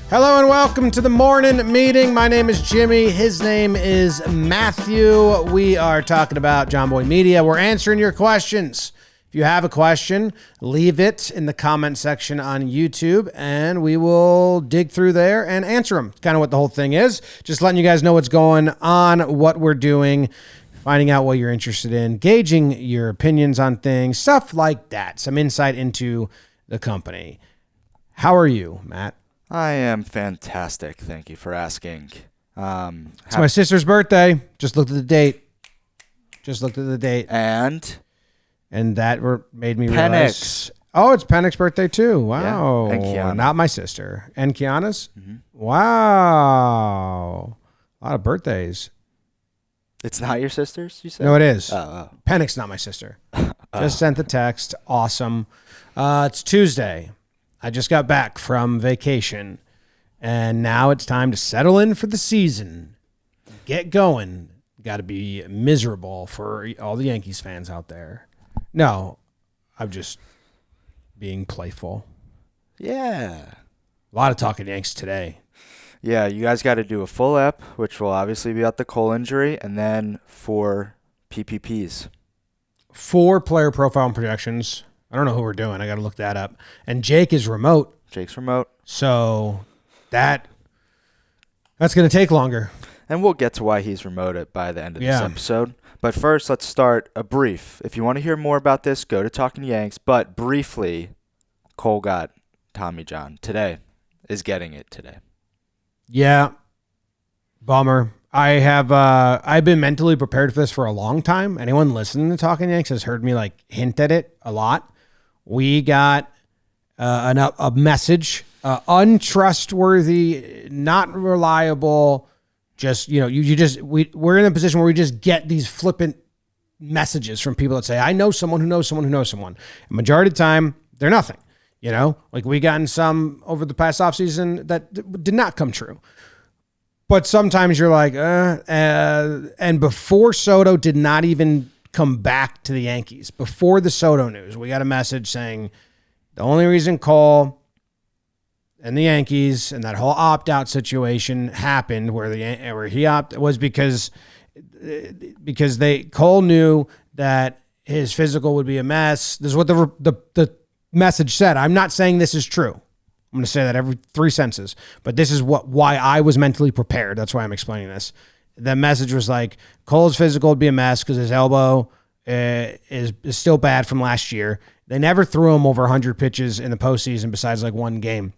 Hello and welcome to the morning meeting. My name is Jimmy. His name is Matthew. We are talking about Jomboy Media. We're answering your questions. If you have a question, leave it in the comment section on YouTube and we will dig through there and answer them. Kind of what the whole thing is. Just letting you guys know what's going on, what we're doing, finding out what you're interested in, gauging your opinions on things, stuff like that. Some insight into the company. How are you, Matt? I am fantastic. Thank you for asking. It's my sister's birthday. Just looked at the date. And that made me realize. Oh, it's Penix's birthday too. Wow. Yeah, and Kiana. Not my sister. And Kiana's? Mm-hmm. Wow. A lot of birthdays. It's not your sister's, you said? No, it is. Oh. Penix's not my sister. Just sent the text. Awesome. It's Tuesday. I just got back from vacation, and now it's time to settle in for the season. Get going. Got to be miserable for all the Yankees fans out there. No, I'm just being playful. Yeah. A lot of talking Yanks today. Yeah, you guys got to do a full ep, which will obviously be about the Cole injury, and then 4 PPPs. 4 player profile and projections. I don't know who we're doing. I got to look that up. And Jake is remote. Jake's remote. So that's going to take longer. And we'll get to why he's remote by the end of this episode. But first, let's start a brief. If you want to hear more about this, go to Talkin Yanks. But briefly, Cole got Tommy John today. Is getting it today. Yeah. Bummer. I've been mentally prepared for this for a long time. Anyone listening to Talkin Yanks has heard me hint at it a lot. We got a message, untrustworthy, not reliable. Just, we're in a position where we just get these flippant messages from people that say, I know someone who knows someone who knows someone. The majority of the time, they're nothing. We gotten some over the past offseason that did not come true. But sometimes you're like, and before Soto did not even come back to the Yankees, before the Soto news, we got a message saying the only reason Cole and the Yankees and that whole opt-out situation happened where he opted was because Cole knew that his physical would be a mess. This is what the message said. I'm not saying this is true. I'm going to say that every 3 sentences, but this is why I was mentally prepared. That's why I'm explaining this. The message was Cole's physical would be a mess because his elbow is still bad from last year. They never threw him over 100 pitches in the postseason besides one game.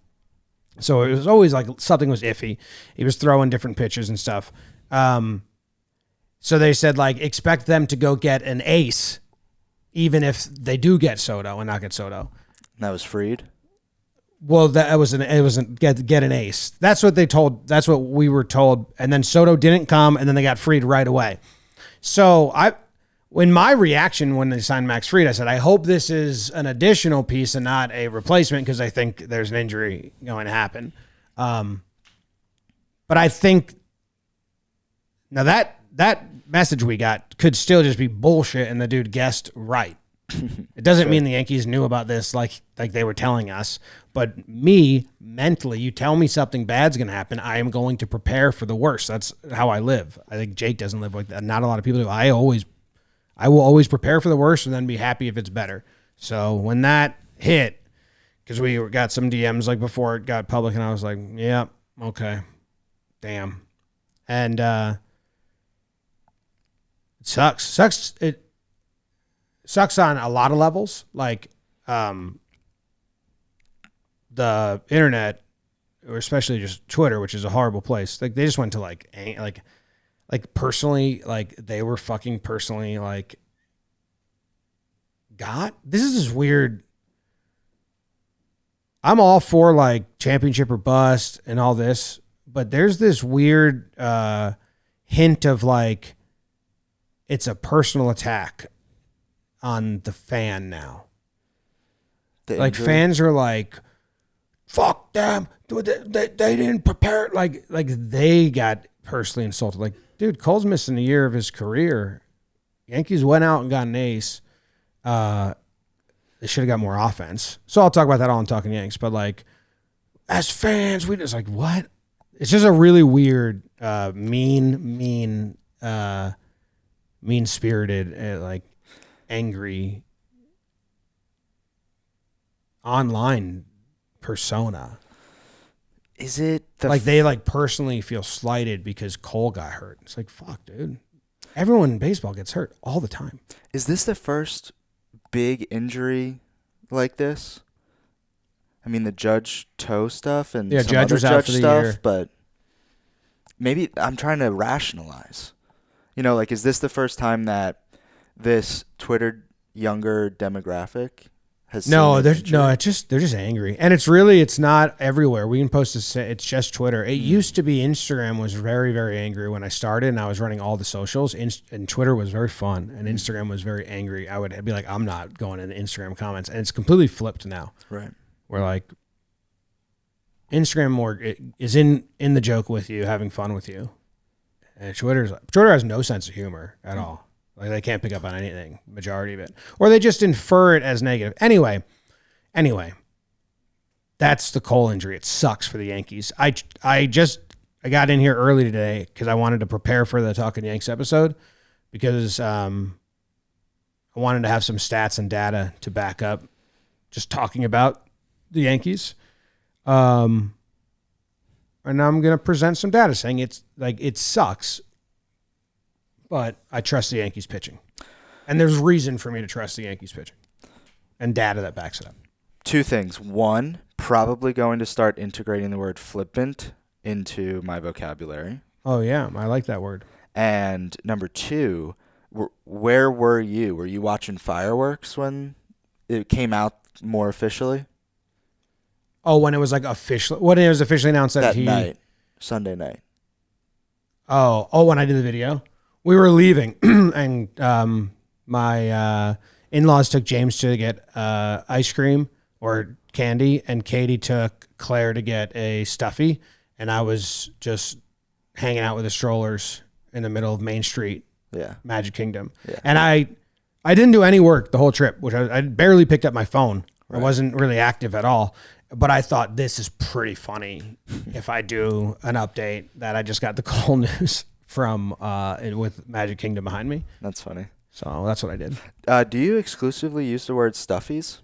So it was always something was iffy. He was throwing different pitches and stuff. So they said expect them to go get an ace, even if they do get Soto and not get Soto. And that was Fried. Well, it wasn't get an ace. That's what they told. That's what we were told. And then Soto didn't come, and then they got Fried right away. So when my reaction when they signed Max Fried, I said, I hope this is an additional piece and not a replacement because I think there's an injury going to happen. But I think now that message we got could still just be bullshit, and the dude guessed right. It doesn't mean the Yankees knew about this like they were telling us. But me, mentally, you tell me something bad's going to happen, I am going to prepare for the worst. That's how I live. I think Jake doesn't live like that. Not a lot of people do. I will always prepare for the worst and then be happy if it's better. So when that hit, because we got some DMs before it got public, and I was like, yeah, okay, damn. And it sucks. It sucks on a lot of levels. The internet, or especially just Twitter, which is a horrible place. They just went to personally, they were fucking personally this is this weird. I'm all for championship or bust and all this, but there's this weird hint of it's a personal attack on the fan now. Fans are fuck them. They didn't prepare it. They got personally insulted. Dude, Cole's missing a year of his career. Yankees went out and got an ace. They should have got more offense. So I'll talk about that all in Talkin Yanks. But as fans, we just like, what? It's just a really weird, mean-spirited, like angry online persona. Is it like they like personally feel slighted because Cole got hurt? It's like, fuck, dude. Everyone in baseball gets hurt all the time. Is this the first big injury like this? I mean, the Judge toe stuff and some Judge other was out Judge for the stuff, year. But maybe I'm trying to rationalize. You know, like, is this the first time that this Twitter younger demographic has seen an injury? They're just angry, and it's not everywhere. We can post this. It's just Twitter. It used to be Instagram was very, very angry when I started, and I was running all the socials. And Twitter was very fun, and Instagram was very angry. I would be like, I'm not going in Instagram comments, and it's completely flipped now. Right. Where like Instagram is in the joke with you, having fun with you, and Twitter has no sense of humor at all. Like they can't pick up on anything, majority of it, or they just infer it as negative. Anyway, that's the Cole injury. It sucks for the Yankees. I got in here early today because I wanted to prepare for the Talkin Yanks episode because I wanted to have some stats and data to back up just talking about the Yankees. And I'm going to present some data saying it sucks, but I trust the Yankees pitching. And there's reason for me to trust the Yankees pitching and data that backs it up. Two things. One, probably going to start integrating the word flippant into my vocabulary. Oh, yeah. I like that word. And number two, where were you? Were you watching fireworks when it came out more officially? Oh, when it was like when it was officially announced that night, Sunday night. Oh, when I did the video, we were leaving, and my in-laws took James to get ice cream or candy, and Katie took Claire to get a stuffy, and I was just hanging out with the strollers in the middle of Main Street, Magic Kingdom, and I didn't do any work the whole trip, which I barely picked up my phone. Right. I wasn't really active at all. But I thought this is pretty funny if I do an update that I just got the Cole news from with Magic Kingdom behind me. That's funny. So that's what I did. Do you exclusively use the word stuffies?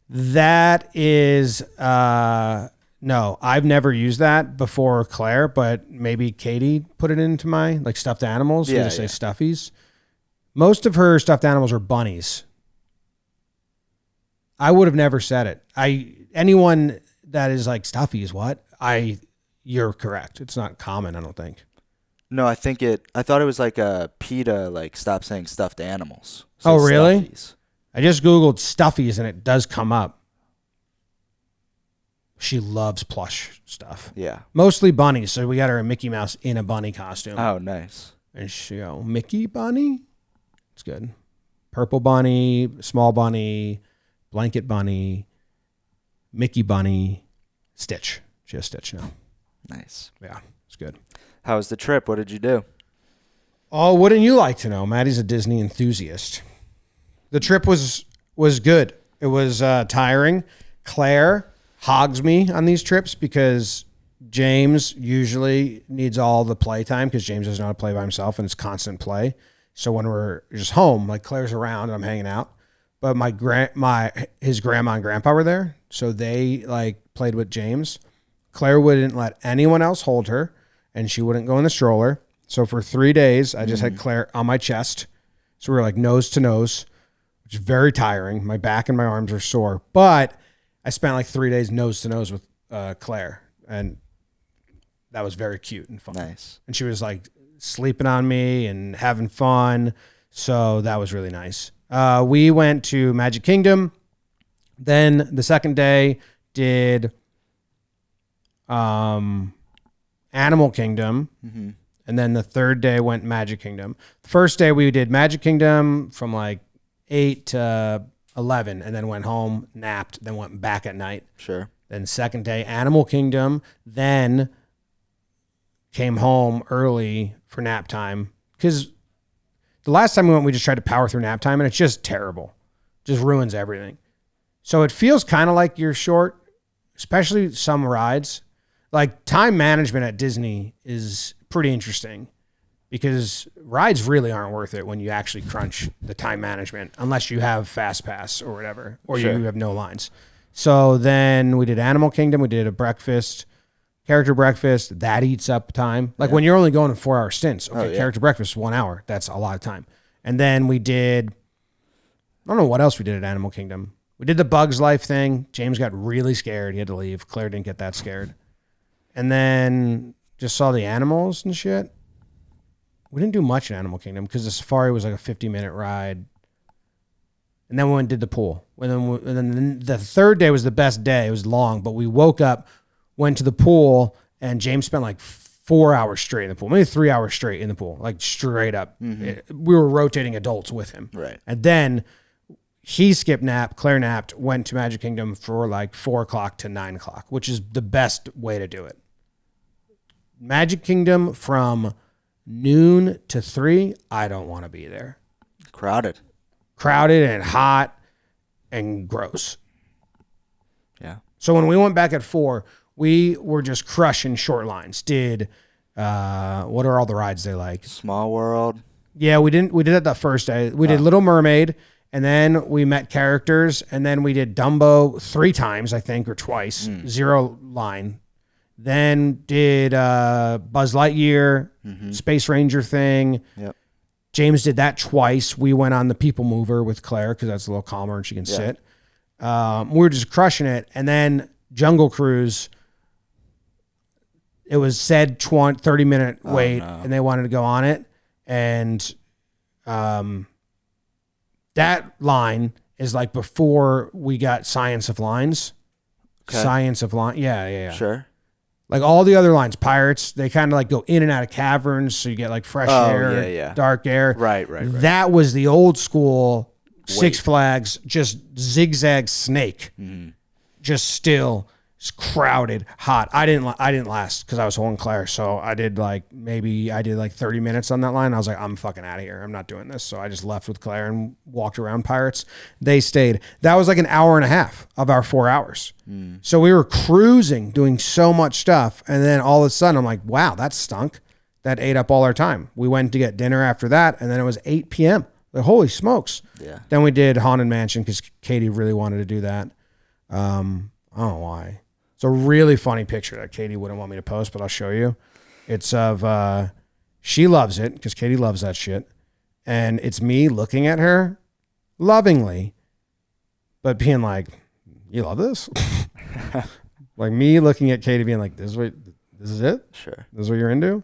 That is no, I've never used that before Claire, but maybe Katie put it into my like stuffed animals. Yeah, say stuffies. Most of her stuffed animals are bunnies. I would have never said it. Anyone that is like stuffies, what? You're correct. It's not common, I don't think. No, I thought it was like a PETA, like stop saying stuffed animals. Oh, really? Stuffies. I just Googled stuffies and it does come up. She loves plush stuff. Yeah. Mostly bunnies. So we got her a Mickey Mouse in a bunny costume. Oh, nice. And she go, Mickey bunny? It's good. Purple bunny, small bunny, blanket bunny, Mickey bunny, Stitch. She has Stitch now. Nice. Yeah, it's good. How was the trip? What did you do? Oh, wouldn't you like to know? Matty's a Disney enthusiast. The trip was good. It was tiring. Claire hogs me on these trips because James usually needs all the play time because James doesn't know how to play by himself and it's constant play. So when we're just home, like Claire's around and I'm hanging out. But his grandma and grandpa were there, so they like played with James. Claire wouldn't let anyone else hold her, and she wouldn't go in the stroller. So for 3 days, I just had Claire on my chest. So we were like nose to nose, which is very tiring. My back and my arms are sore. But I spent like 3 days nose to nose with Claire, and that was very cute and fun. Nice. And she was like sleeping on me and having fun. So that was really nice. We went to Magic Kingdom. Then the second day did Animal Kingdom. Mm-hmm. And then the third day went Magic Kingdom. The first day we did Magic Kingdom from like 8 to 11 and then went home, napped, then went back at night. Sure. Then second day Animal Kingdom, then came home early for nap time because the last time we went, we just tried to power through nap time, and it's just terrible. Just ruins everything. So it feels kind of like you're short especially some rides. Like time management at Disney is pretty interesting because rides really aren't worth it when you actually crunch the time management unless you have Fast Pass or whatever, or Sure. you have no lines. So then we did Animal Kingdom. We did a breakfast, character breakfast. That eats up time. Like when you're only going in 4-hour stints. Okay, character breakfast, 1 hour. That's a lot of time. And then we did, I don't know what else we did at Animal Kingdom. We did the Bugs Life thing. James got really scared. He had to leave. Claire didn't get that scared. And then just saw the animals and shit. We didn't do much in Animal Kingdom because the safari was like a 50-minute ride. And then we went and did the pool. And then the third day was the best day. It was long, but we woke up, went to the pool, and James spent like 4 hours straight in the pool. Maybe 3 hours straight in the pool, like straight up. Mm-hmm. We were rotating adults with him. Right. And then he skipped nap, Claire napped, went to Magic Kingdom for like 4 o'clock to 9 o'clock, which is the best way to do it. Magic Kingdom from noon to 3, I don't want to be there. Crowded And hot and gross. Yeah. So when we went back at 4, we were just crushing short lines. Did what are all the rides they like? Small World. Yeah, we did it the first day. We did Little Mermaid, and then we met characters, and then we did Dumbo 3 times, I think, or twice. 0 line. Then did Buzz Lightyear, Space Ranger thing. Yep. James did that twice. We went on the People Mover with Claire because that's a little calmer and she can sit. We were just crushing it. And then Jungle Cruise, it was said 30-minute wait, and they wanted to go on it. And that line is like before we got Science of Lines. Okay. Science of Line. Yeah. Sure. Like all the other lines, Pirates, they kind of like go in and out of caverns, so you get like fresh air, dark air. Right. That was the old school Six Flags, just zigzag snake, just still crowded, hot. I didn't last because I was holding Claire, so I did like 30 minutes on that line. I was like, I'm fucking out of here. I'm not doing this. So I just left with Claire and walked around Pirates. They stayed. That was like an hour and a half of our 4 hours. So we were cruising, doing so much stuff, and then all of a sudden I'm like, wow, that stunk. That ate up all our time. We went to get dinner after that, and then it was 8 p.m. Like, holy smokes. Yeah. Then we did Haunted Mansion because Katie really wanted to do that. I don't know why. It's a really funny picture that Katie wouldn't want me to post, but I'll show you. It's of, she loves it because Katie loves that shit. And it's me looking at her lovingly, but being like, you love this? Like me looking at Katie being like, this is it? Sure. This is what you're into?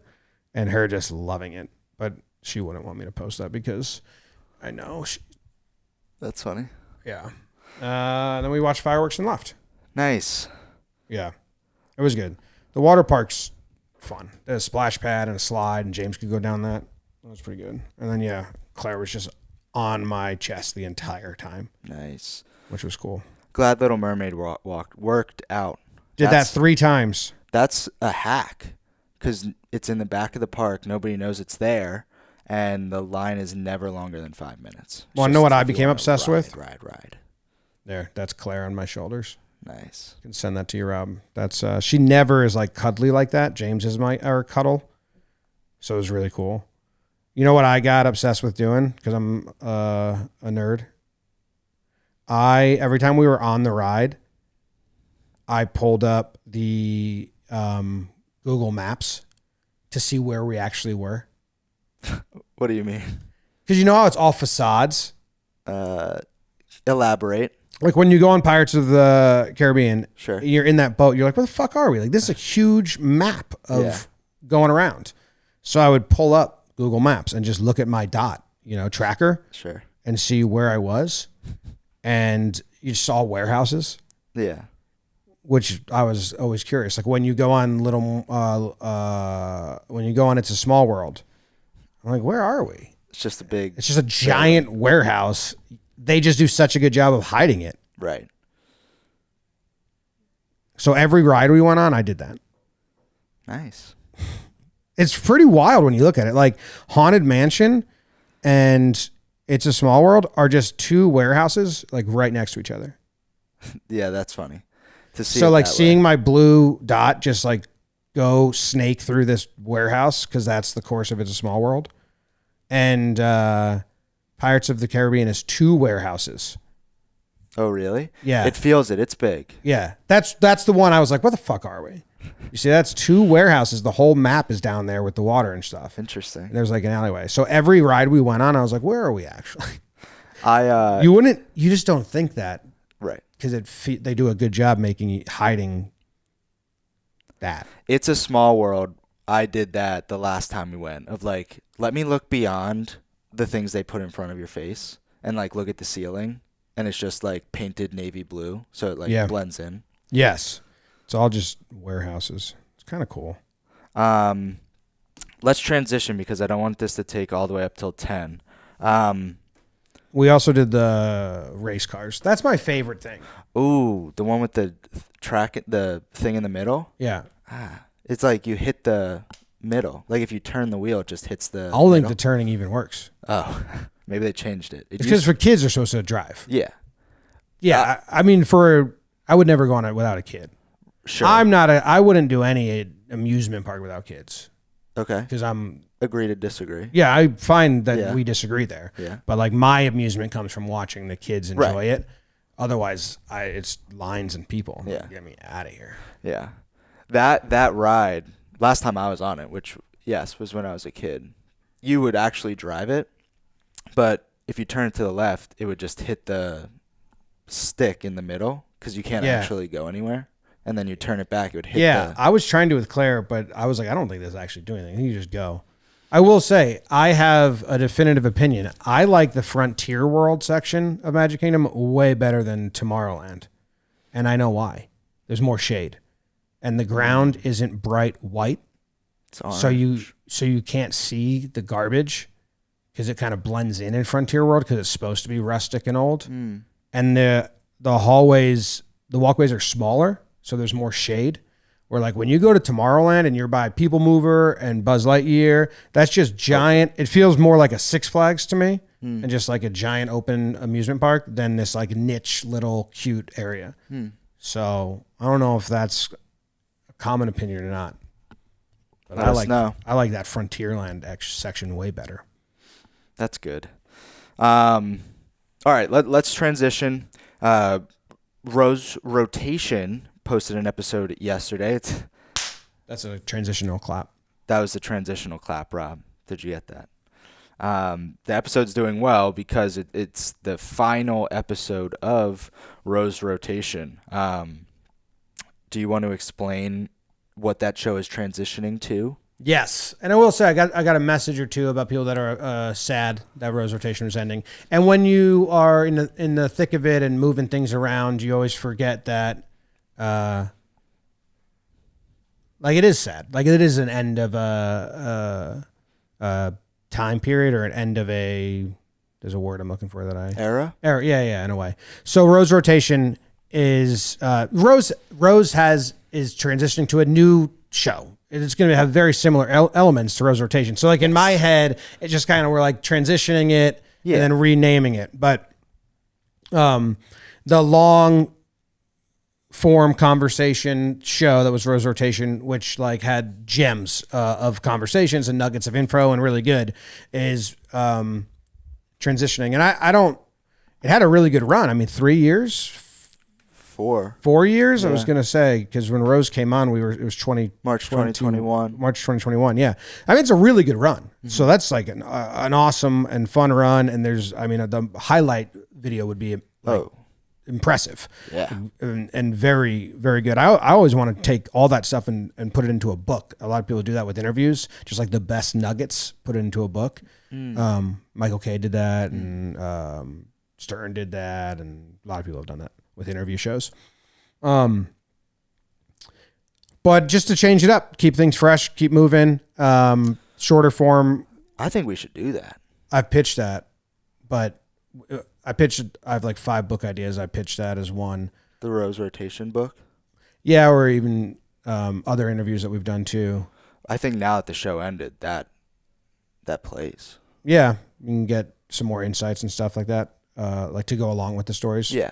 And her just loving it. But she wouldn't want me to post that because I know. That's funny. Yeah. Then we watched fireworks and left. Nice. Yeah, it was good. The water park's fun. There's a splash pad and a slide, and James could go down that. That was pretty good. And then, Claire was just on my chest the entire time. Nice. Which was cool. Glad Little Mermaid worked out. Did that 3 times. That's a hack because it's in the back of the park. Nobody knows it's there, and the line is never longer than 5 minutes. Well, I know what I became obsessed with? Ride. There, that's Claire on my shoulders. Nice. I can send that to you, Rob. That's she never is like cuddly like that. James is our cuddle, so it was really cool. You know what I got obsessed with doing because I'm a nerd. Every time we were on the ride, I pulled up the Google Maps to see where we actually were. What do you mean? Because you know how it's all facades. Elaborate. Like when you go on Pirates of the Caribbean, sure, you're in that boat. You're like, where the fuck are we? Like, this is a huge map of going around. So I would pull up Google Maps and just look at my tracker, sure, and see where I was. And you saw warehouses. Yeah. Which I was always curious. Like when you go on It's a Small World, I'm like, where are we? It's just a giant warehouse. They just do such a good job of hiding it. Right. So every ride we went on, I did that. Nice. It's pretty wild when you look at it. Like Haunted Mansion and It's a Small World are just 2 warehouses like right next to each other. Yeah, that's funny. to see. So it like that seeing way. my blue dot just like go snake through this warehouse, because that's the course of It's a Small World. And Pirates of the Caribbean is 2 warehouses. Oh, really? Yeah. It feels it. It's big. Yeah. That's the one I was like, where the fuck are we? You see, that's 2 warehouses. The whole map is down there with the water and stuff. Interesting. And there's like an alleyway. So every ride we went on, I was like, where are we actually? You just don't think that. Right. Because they do a good job hiding that. It's a Small World. I did that the last time we went, of like, let me look beyond the things they put in front of your face and like look at the ceiling, and it's just like painted navy blue, so it like blends in. Yes. It's all just warehouses. It's kind of cool. Let's transition, because I don't want this to take all the way up till 10. We also did the race cars. That's my favorite thing. Ooh, the one with the track, the thing in the middle. Yeah. It's like you hit the middle. Like if you turn the wheel, it just hits the I don't think middle. the turning even works. Oh, maybe they changed it. It's because for kids are supposed to drive. Yeah. Yeah. I mean, I would never go on it without a kid. Sure. I wouldn't do any amusement park without kids. Okay. Because Agree to disagree. Yeah, I find that we disagree there. Yeah. But like my amusement comes from watching the kids enjoy it. Otherwise, it's lines and people. Yeah. Get me out of here. Yeah. That ride, last time I was on it, which, yes, was when I was a kid, you would actually drive it, but if you turn it to the left, it would just hit the stick in the middle, because you can't actually go anywhere. And then you turn it back, it would hit I was trying to with Claire, but I was like, I don't think this is actually doing anything. You just go. I will say, I have a definitive opinion. I like the Frontier World section of Magic Kingdom way better than Tomorrowland. And I know why. There's more shade. And the ground isn't bright white. It's orange. So you can't see the garbage, because it kind of blends in Frontier World, because it's supposed to be rustic and old. And the hallways, the walkways are smaller, so there's more shade. Where like when you go to Tomorrowland and you're by People Mover and Buzz Lightyear, that's just giant. It feels more like a Six Flags to me, and just like a giant open amusement park, than this like niche little cute area. So I don't know if that's a common opinion or not. But I like that Frontierland section way better. That's good. All right, let's transition. Rose Rotation posted an episode yesterday. That's a transitional clap. That was the transitional clap, Rob. Did you get that? The episode's doing well because it's the final episode of Rose Rotation. Do you want to explain what that show is transitioning to? Yes, and I will say I got a message or two about people that are sad that Rose Rotation is ending. And when you are in the thick of it and moving things around, you always forget that, like it is sad. Like it is an end of a time period, or an end of there's a word I'm looking for that Era, yeah, in a way. So Rose Rotation is Rose is transitioning to a new show. It's going to have very similar elements to Rose Rotation. So like in my head, it just kind of, we're like transitioning it and then renaming it. But the long form conversation show that was Rose Rotation, which like had gems of conversations and nuggets of info and really good, is transitioning. And it had a really good run. I mean, 3 years, 4 years. Yeah. I was going to say, because when Rose came on, it was March 2021. Yeah. I mean, it's a really good run. Mm-hmm. So that's like an awesome and fun run. And the highlight video would be impressive. Yeah. And very, very good. I always want to take all that stuff and put it into a book. A lot of people do that with interviews, just like the best nuggets, put it into a book. Michael Kay did that, and Stern did that, and a lot of people have done that with interview shows. But just to change it up, keep things fresh, keep moving, shorter form. I think we should do that. I've pitched that, but I have like 5 book ideas. I pitched that as one. The Rose Rotation book? Yeah, or even other interviews that we've done too. I think now that the show ended, that plays. Yeah, you can get some more insights and stuff like that. Like to go along with the stories. Yeah.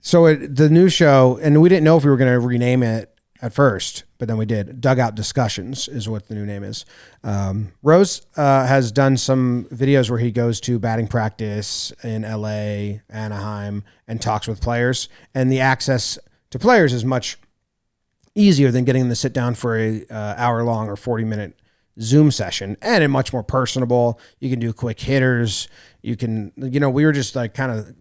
So the new show, and we didn't know if we were going to rename it at first, but then we did. Dugout Discussions is what the new name is. Rose has done some videos where he goes to batting practice in LA, Anaheim, and talks with players. And the access to players is much easier than getting them to sit down for a hour-long or 40-minute Zoom session, and it's much more personable. You can do quick hitters. You can, we were just like kind of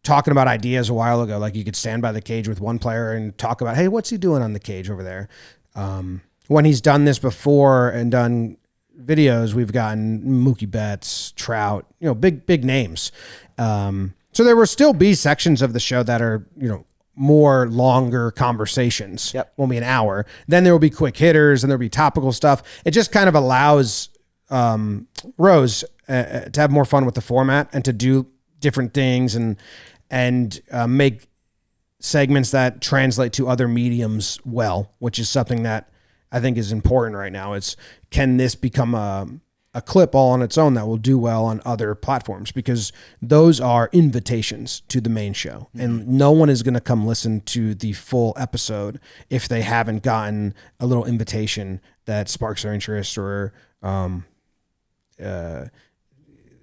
talking about ideas a while ago. Like you could stand by the cage with one player and talk about, hey, what's he doing on the cage over there? When he's done this before and done videos, we've gotten Mookie Betts, Trout, big names. So there will still be sections of the show that are, more longer conversations. Yep. Won't be an hour. Then there will be quick hitters and there'll be topical stuff. It just kind of allows Rose to have more fun with the format and to do different things and make segments that translate to other mediums well, which is something that I think is important right now. Can this become a clip all on its own that will do well on other platforms? Because those are invitations to the main show. Mm-hmm. And no one is going to come listen to the full episode if they haven't gotten a little invitation that sparks their interest or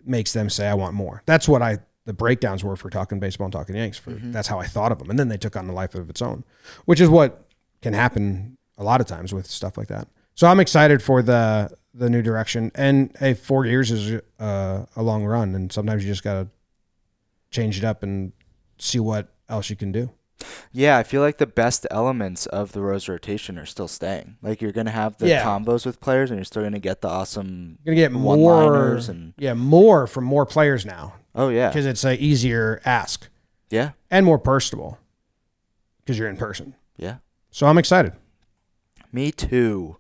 makes them say, I want more. That's what the breakdowns were for Talking Baseball and Talking Yanks. That's how I thought of them. And then they took on a life of its own, which is what can happen a lot of times with stuff like that. So I'm excited for the new direction. And hey, 4 years is a long run, and sometimes you just got to change it up and see what else you can do. Yeah, I feel like the best elements of the Rose rotation are still staying. Like you're going to have the combos with players, and you're still going to get the awesome you're going to get more from more players now. Oh, yeah. Because it's an easier ask. Yeah. And more personable because you're in person. Yeah. So I'm excited. Me too.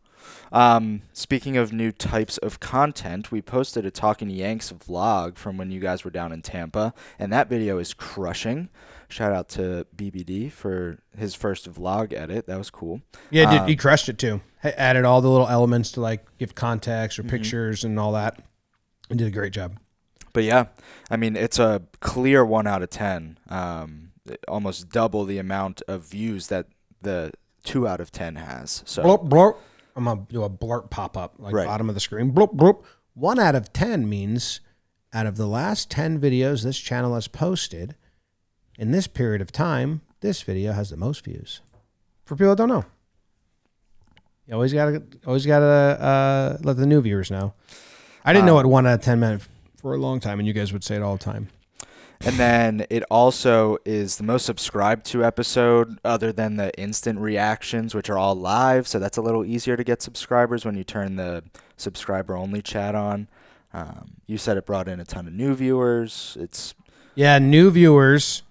Speaking of new types of content, we posted a Talkin' Yanks vlog from when you guys were down in Tampa, and that video is crushing. Shout out to BBD for his first vlog edit. That was cool. Yeah, he crushed it too. He added all the little elements to like give context or pictures and all that. He did a great job. But yeah, I mean, it's a clear 1 out of 10. Almost double the amount of views that the 2 out of 10 has. So. Blurp, blurp. I'm going to do a blurp pop-up, bottom of the screen. Blurp, blurp. 1 out of 10 means out of the last 10 videos this channel has posted, in this period of time, this video has the most views. For people that don't know. You always gotta let the new viewers know. I didn't know what 1 out of 10 meant for a long time, and you guys would say it all the time. And then it also is the most subscribed to episode other than the instant reactions, which are all live. So that's a little easier to get subscribers when you turn the subscriber only chat on. You said it brought in a ton of new viewers. New viewers,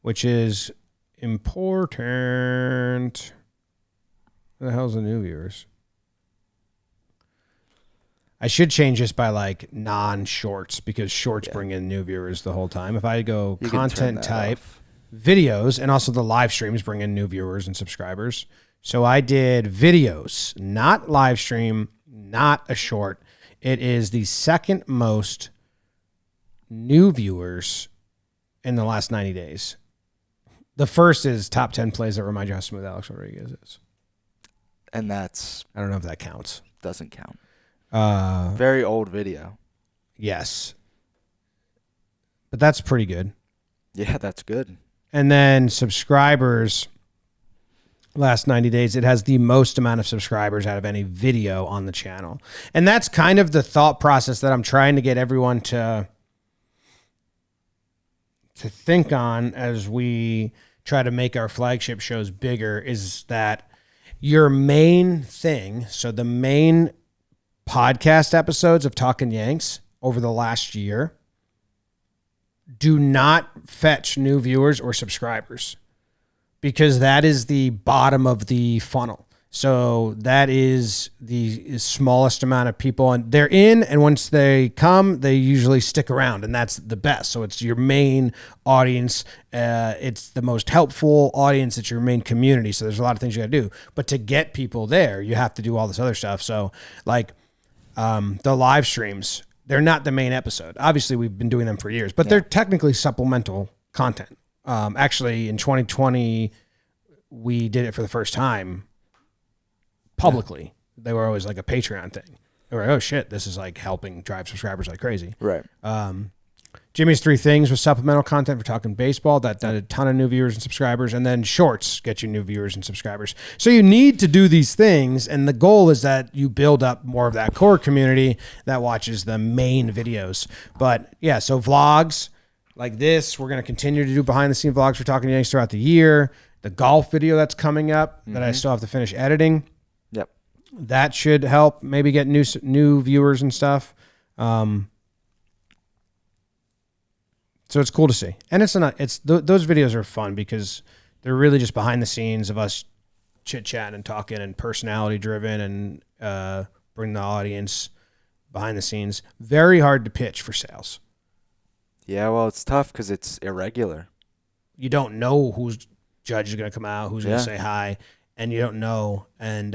which is important. What the hell's the new viewers? I should change this by like non-shorts because shorts bring in new viewers the whole time. If I go content type, videos, and also the live streams bring in new viewers and subscribers. So I did videos, not live stream, not a short. It is the second most new viewers in the last 90 days. The first is top 10 plays that remind you how smooth Alex Rodriguez is. And that's... I don't know if that counts. Doesn't count. Very old video. Yes. But that's pretty good. Yeah, that's good. And then subscribers, last 90 days, it has the most amount of subscribers out of any video on the channel. And that's kind of the thought process that I'm trying to get everyone to think on as we try to make our flagship shows bigger, is that your main thing, so the main podcast episodes of Talkin' Yanks over the last year do not fetch new viewers or subscribers because that is the bottom of the funnel. So that is the smallest amount of people, and they're in, and once they come, they usually stick around, and that's the best. So it's your main audience. It's the most helpful audience. It's your main community. So there's a lot of things you got to do. But to get people there, you have to do all this other stuff. So like the live streams, they're not the main episode. Obviously, we've been doing them for years, but they're technically supplemental content. Actually, in 2020, we did it for the first time publicly. Yeah. They were always like a Patreon thing. They were like, oh shit, this is like helping drive subscribers like crazy. Right. Jimmy's Three Things was supplemental content for talking baseball. That did a ton of new viewers and subscribers. And then Shorts get you new viewers and subscribers. So you need to do these things. And the goal is that you build up more of that core community that watches the main videos. But yeah, so vlogs like this, we're going to continue to do behind the scene vlogs for Talking Yanks throughout the year. The golf video that's coming up that I still have to finish editing. Yep. That should help maybe get new viewers and stuff. So it's cool to see. And those videos are fun because they're really just behind the scenes of us chit-chatting and talking and personality driven and bring the audience behind the scenes. Very hard to pitch for sales. Yeah, well, it's tough because it's irregular. You don't know whose judge is going to come out, who's going to say hi, and you don't know. And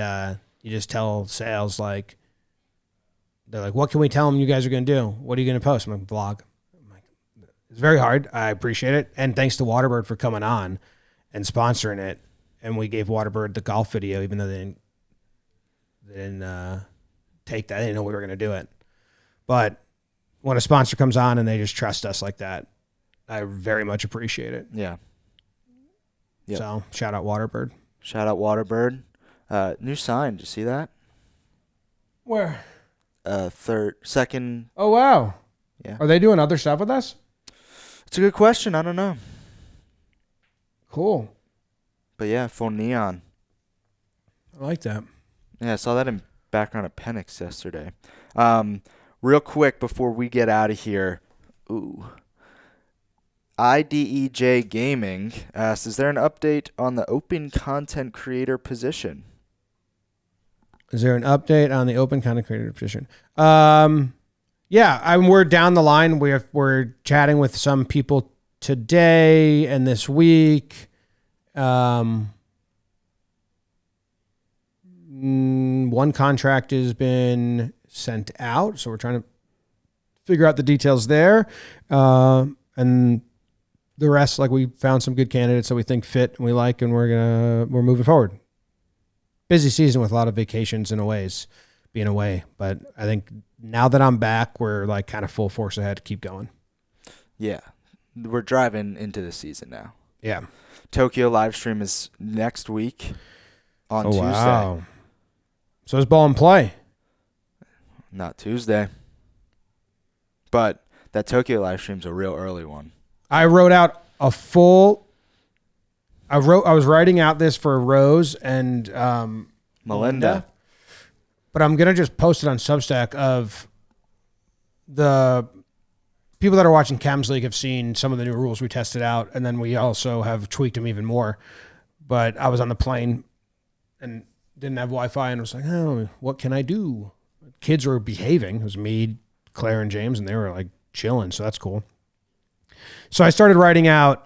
you just tell sales, like, they're like, what can we tell them you guys are going to do? What are you going to post? I'm like, vlog. It's very hard. I appreciate it. And thanks to Waterbird for coming on and sponsoring it. And we gave Waterbird the golf video, even though they didn't take that. They didn't know we were going to do it. But when a sponsor comes on and they just trust us like that, I very much appreciate it. Yeah. Yep. So shout out Waterbird. Shout out Waterbird. New sign. Did you see that? Where? Second. Oh, wow. Yeah. Are they doing other stuff with us? It's a good question. I don't know. Cool. But yeah, full neon. I like that. Yeah, I saw that in background of Penix yesterday. Real quick before we get out of here. IDEJ Gaming asks, is there an update on the open content creator position? Is there an update on the open content creator position? Yeah, we're down the line. We're chatting with some people today and this week. One contract has been sent out, so we're trying to figure out the details there. And the rest, like, we found some good candidates that we think fit and we like, and we're moving forward. Busy season with a lot of vacations and being away, but I think now that I'm back, we're like kind of full force ahead to keep going. Yeah. We're driving into the season now. Yeah. Tokyo live stream is next week on Tuesday. Wow. So is ball and play. Not Tuesday. But that Tokyo live stream's a real early one. I wrote out a full I was writing out this for Rose and Melinda. But I'm going to just post it on Substack of the people that are watching Cams League have seen some of the new rules we tested out, and then we also have tweaked them even more. But I was on the plane and didn't have Wi-Fi and was like, oh, what can I do? Kids were behaving. It was me, Claire, and James, and they were like chilling, so that's cool. So I started writing out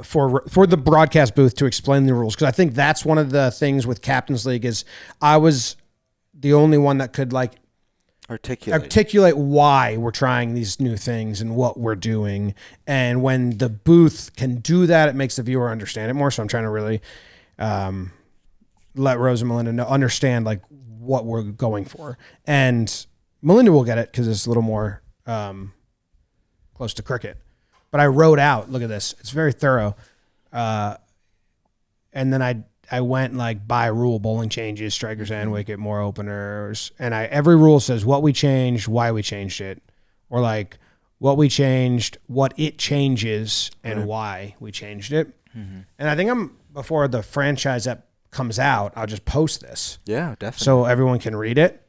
for the broadcast booth to explain the rules, because I think that's one of the things with Captain's League is I was the only one that could like articulate why we're trying these new things and what we're doing. And when the booth can do that, it makes the viewer understand it more. So I'm trying to really let Rose and Melinda understand like what we're going for. And Melinda will get it because it's a little more close to cricket. But I wrote out, look at this. It's very thorough. And then I went like by rule, bowling changes, strikers and wicket, more openers. And every rule says what we changed, why we changed it. Or like what we changed, what it changes, and why we changed it. Mm-hmm. And I think before the franchise app comes out, I'll just post this. Yeah, definitely. So everyone can read it.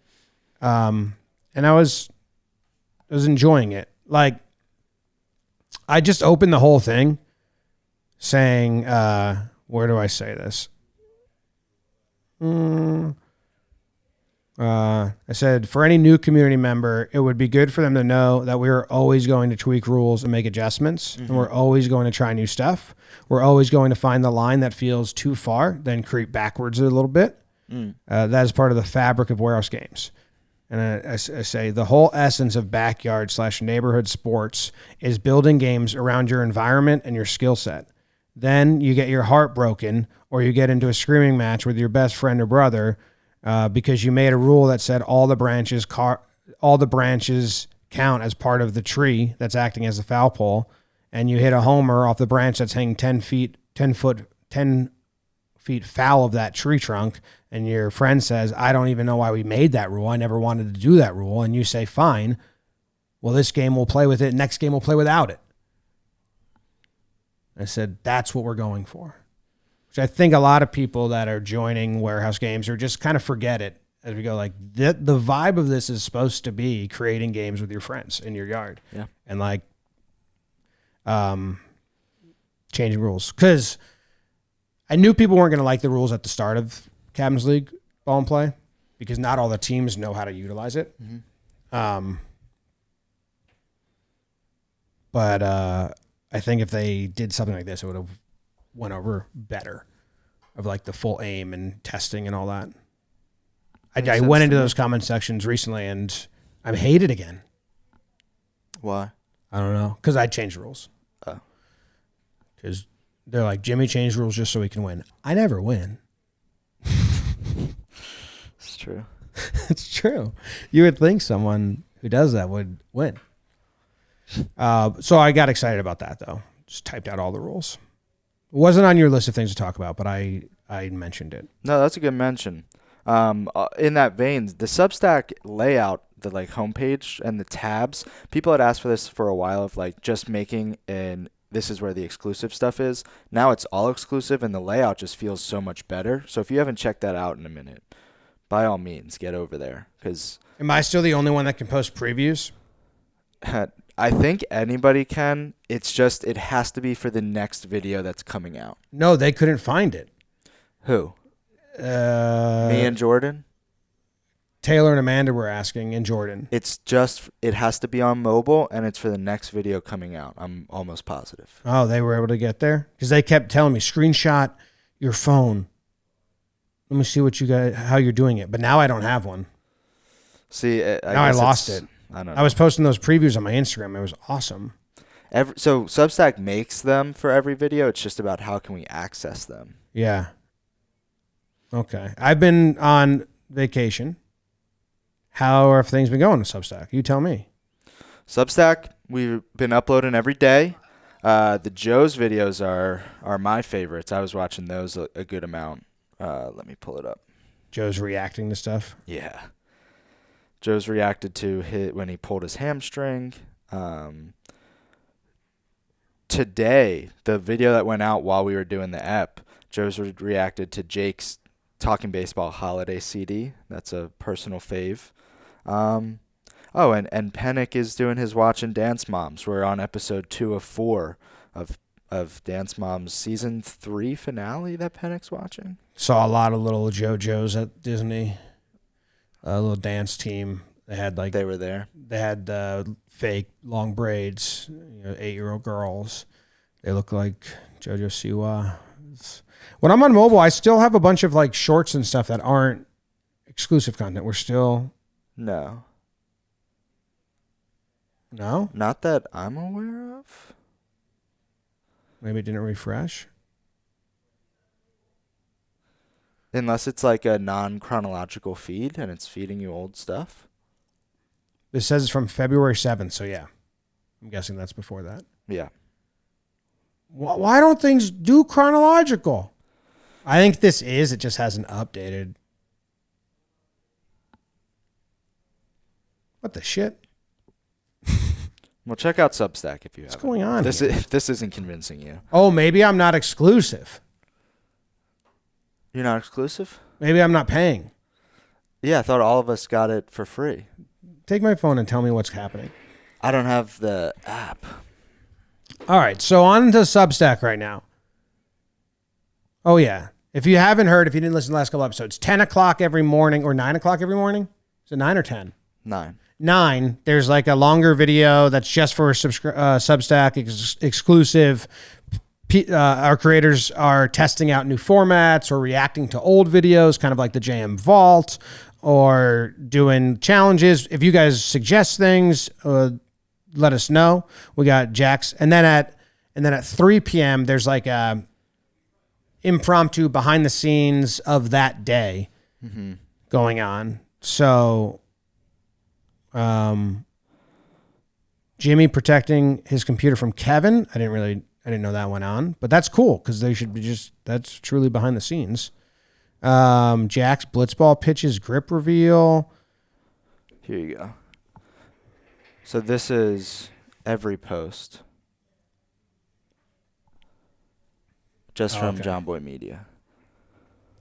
And I was enjoying it. Like, I just opened the whole thing saying, where do I say this? I said, for any new community member, it would be good for them to know that we are always going to tweak rules and make adjustments. Mm-hmm. And we're always going to try new stuff. We're always going to find the line that feels too far, then creep backwards a little bit. That is part of the fabric of warehouse games. And I say the whole essence of backyard/neighborhood sports is building games around your environment and your skill set. Then you get your heart broken or you get into a screaming match with your best friend or brother because you made a rule that said all the branches count as part of the tree that's acting as a foul pole, and you hit a homer off the branch that's hanging 10 feet foul of that tree trunk, and your friend says, I don't even know why we made that rule. I never wanted to do that rule. And you say, fine. Well, this game we'll play with it. Next game we'll play without it. I said, that's what we're going for. Which I think a lot of people that are joining warehouse games are just kind of forget it as we go. Like the vibe of this is supposed to be creating games with your friends in your yard. Yeah. And like changing rules. Because I knew people weren't going to like the rules at the start of Captain's League Ball and Play because not all the teams know how to utilize it. Mm-hmm. But I think if they did something like this, it would have went over better of like the full aim and testing and all that. I went into those comment sections recently and I hate it again. Why? I don't know. Because I changed rules. Oh. Because they're like, Jimmy changed rules just so he can win. I never win. It's true. It's true. You would think someone who does that would win. So I got excited about that, though. Just typed out all the rules. It wasn't on your list of things to talk about, but I mentioned it. No, that's a good mention. In that vein, the Substack layout, the like homepage and the tabs, people had asked for this for a while of like just making this is where the exclusive stuff is. Now it's all exclusive and the layout just feels so much better. So if you haven't checked that out in a minute, by all means, get over there. Am I still the only one that can post previews? I think anybody can. It's just it has to be for the next video that's coming out. No, they couldn't find it. Who? Me and Jordan? Taylor and Amanda were asking, and Jordan. It has to be on mobile, and it's for the next video coming out. I'm almost positive. Oh, they were able to get there? Because they kept telling me, screenshot your phone. Let me see how you're doing it. But now I don't have one. See, I lost it. I don't know. I was posting those previews on my Instagram. It was awesome. So Substack makes them for every video. It's just about how can we access them. Yeah. Okay. I've been on vacation. How have things been going with Substack? You tell me. Substack, we've been uploading every day. The Joe's videos are my favorites. I was watching those a good amount. Let me pull it up. Joe's reacting to stuff? Yeah. Joe's reacted to when he pulled his hamstring. Today, the video that went out while we were doing the ep, Joe's reacted to Jake's Talkin Baseball holiday CD. That's a personal fave. And Pennick is doing his Watch and Dance Moms. We're on episode 2 of 4 of Dance Moms season 3 finale that Pennick's watching. Saw a lot of little JoJo's at Disney. A little dance team. They were there. They had fake long braids. 8-year-old girls. They look like JoJo Siwa. When I'm on mobile, I still have a bunch of like shorts and stuff that aren't exclusive content. We're still no, not that I'm aware of. Maybe it didn't refresh. Unless it's like a non-chronological feed and it's feeding you old stuff. This says it's from February 7th, so yeah. I'm guessing that's before that. Yeah. Why don't things do chronological? I think it just hasn't updated. What the shit? Well, check out Substack if you have. What's going on? If this isn't convincing you. Oh, maybe I'm not exclusive. You're not exclusive? Maybe I'm not paying. Yeah, I thought all of us got it for free. Take my phone and tell me what's happening. I don't have the app. All right, so on to Substack right now. Oh, yeah. If you haven't heard, if you didn't listen to the last couple episodes, 10 o'clock every morning or 9 o'clock every morning? Is it 9 or 10? 9. 9. There's like a longer video that's just for Substack exclusive. Our creators are testing out new formats or reacting to old videos, kind of like the JM Vault or doing challenges. If you guys suggest things, let us know. We got Jack's, and then at 3 p.m. there's like a impromptu behind the scenes of that day going on. So, Jimmy protecting his computer from Kevin. I didn't know that went on, but that's cool because they should be that's truly behind the scenes. Jack's blitzball pitches grip reveal. Here you go. So this is every post. Just from Jomboy Media.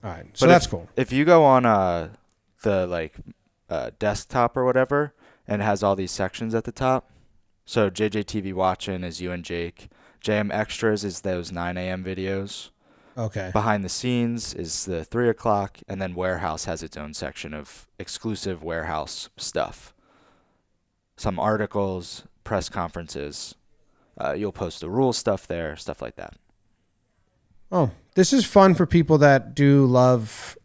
All right, so that's cool. If you go on the desktop or whatever, and it has all these sections at the top. So JJTV Watching is you and Jake. JM Extras is those 9 a.m. videos. Okay. Behind the Scenes is the 3 o'clock, and then Warehouse has its own section of exclusive Warehouse stuff. Some articles, press conferences. You'll post the rules stuff there, stuff like that. Oh, this is fun for people that do love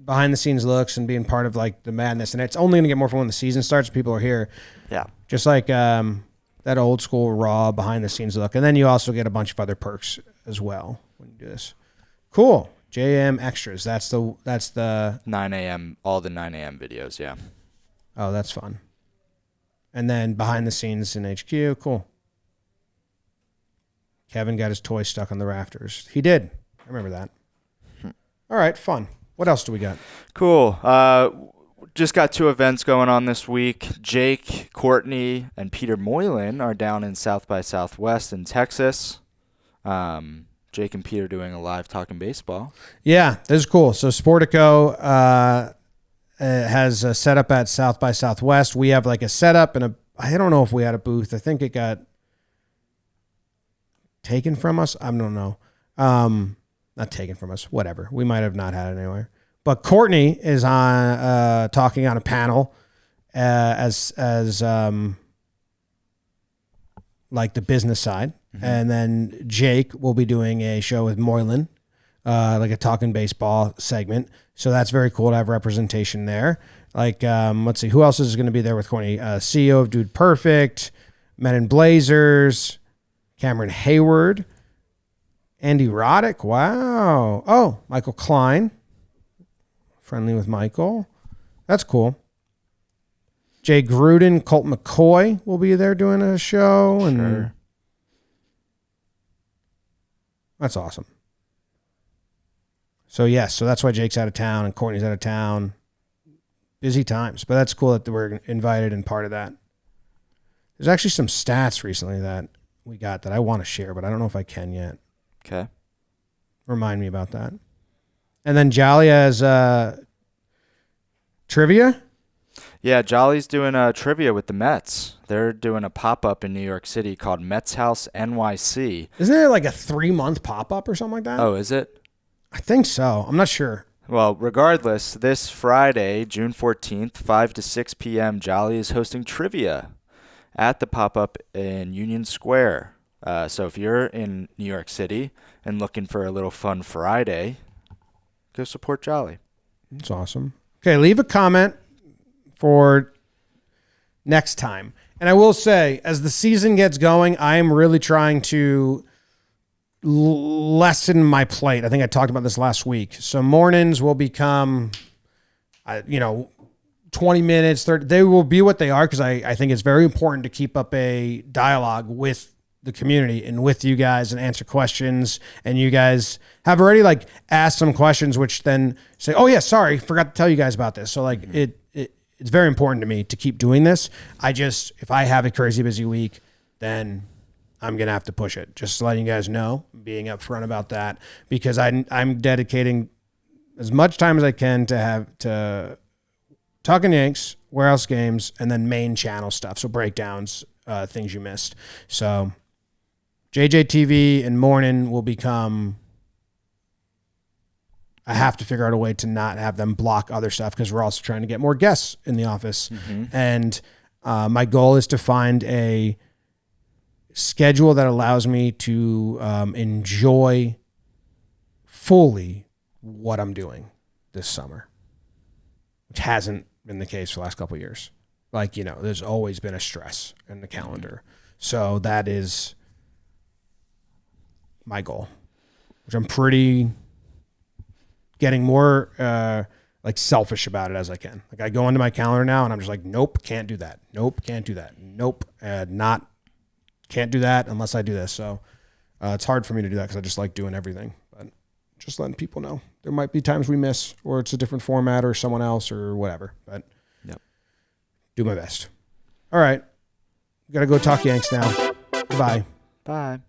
behind the scenes looks and being part of like the madness. And it's only going to get more fun when the season starts. People are here. Yeah. Just like that old school raw behind the scenes look. And then you also get a bunch of other perks as well when you do this. Cool. JM Extras. That's the 9 a.m. All the 9 a.m. videos. Yeah. Oh, that's fun. And then behind the scenes in HQ. Cool. Kevin got his toy stuck on the rafters. He did. I remember that. All right, fun. What else do we got? Cool. Just got 2 events going on this week. Jake, Courtney, and Peter Moylan are down in South by Southwest in Texas. Jake and Peter doing a live Talkin baseball. Yeah, this is cool. So Sportico has a setup at South by Southwest. We have like a setup and I don't know if we had a booth. I think it got taken from us. I don't know. Not taken from us. Whatever. We might have not had it anywhere. But Courtney is on talking on a panel as like the business side, and then Jake will be doing a show with Moylan, like a Talkin baseball segment. So that's very cool to have representation there. Like let's see, who else is going to be there with Courtney? CEO of Dude Perfect, Men in Blazers, Cameron Hayward, Andy Roddick. Wow. Oh, Michael Klein. Friendly with Michael. That's cool. Jay Gruden, Colt McCoy will be there doing a show. And sure. That's awesome. So, yes. So that's why Jake's out of town and Courtney's out of town. Busy times. But that's cool that we're invited and part of that. There's actually some stats recently that we got that I want to share, but I don't know if I can yet. Okay. Remind me about that. And then Jolly has trivia. Yeah, Jolly's doing a trivia with the Mets. They're doing a pop-up in New York City called Mets House NYC. Isn't it like a 3-month pop-up or something like that? Oh, is it? I think so. I'm not sure. Well, regardless, this Friday, June 14th, 5 to 6 p.m., Jolly is hosting trivia at the pop-up in Union Square. So if you're in New York City and looking for a little fun Friday, go support Jolly. That's awesome. Okay, leave a comment for next time. And I will say, as the season gets going, I am really trying to lessen my plate. I think I talked about this last week. So mornings will become, 20 minutes, 30. They will be what they are because I think it's very important to keep up a dialogue with the community and with you guys and answer questions. And you guys have already like asked some questions, which then say, oh yeah, sorry, forgot to tell you guys about this. So like it's very important to me to keep doing this. If I have a crazy busy week, then I'm going to have to push it. Just letting you guys know, being upfront about that, because I'm dedicating as much time as I can to Talkin Yanks, Warehouse games, and then main channel stuff. So breakdowns, things you missed. So JJTV and Morning will become, I have to figure out a way to not have them block other stuff because we're also trying to get more guests in the office. And my goal is to find a schedule that allows me to enjoy fully what I'm doing this summer. which hasn't been the case for the last couple of years. Like, there's always been a stress in the calendar. So that is my goal, which I'm pretty getting more like selfish about it as I can. Like I go into my calendar now and I'm just like, nope, can't do that. Nope, can't do that. Nope, can't do that unless I do this. So it's hard for me to do that because I just like doing everything. But just letting people know there might be times we miss, or it's a different format, or someone else, or whatever. But do my best. All right, got to go talk Yanks now. Bye. Bye.